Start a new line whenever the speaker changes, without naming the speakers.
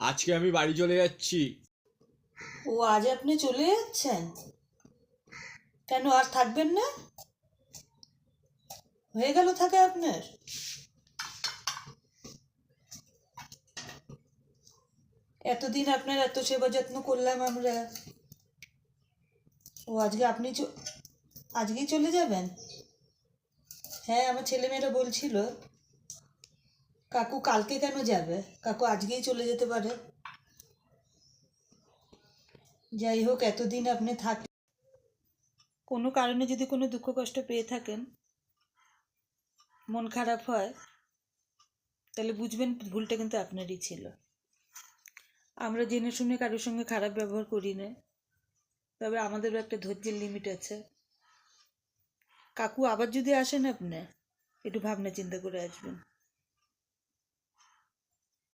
আজকে আমি বাড়ি চলে যাচ্ছি।
ও আজ আপনি চলে যাচ্ছেন? কেন আর থাকবেন না? হয়ে গেল থাকে আপনার? এতদিন আপনার এত সেবা যত্ন করলাম আমরা। ও আজকে আজকেই চলে যাবেন? হ্যাঁ, আমার ছেলেমেয়েরা বলছিল কাকু কালকে কেন যাবে, কাকু আজকেই চলে যেতে পারে। যাই হোক, এতদিন আপনি কোনো কারণে যদি কোনো দুঃখ কষ্ট পেয়ে থাকেন, মন খারাপ হয়, তাহলে বুঝবেন ভুলটা কিন্তু আপনারই ছিল। আমরা জেনে শুনে কারোর সঙ্গে খারাপ ব্যবহার করি না, তবে আমাদেরও একটা ধৈর্যের লিমিট আছে। কাকু আবার যদি আসেন আপনি একটু ভাবনা চিন্তা করে আসবেন।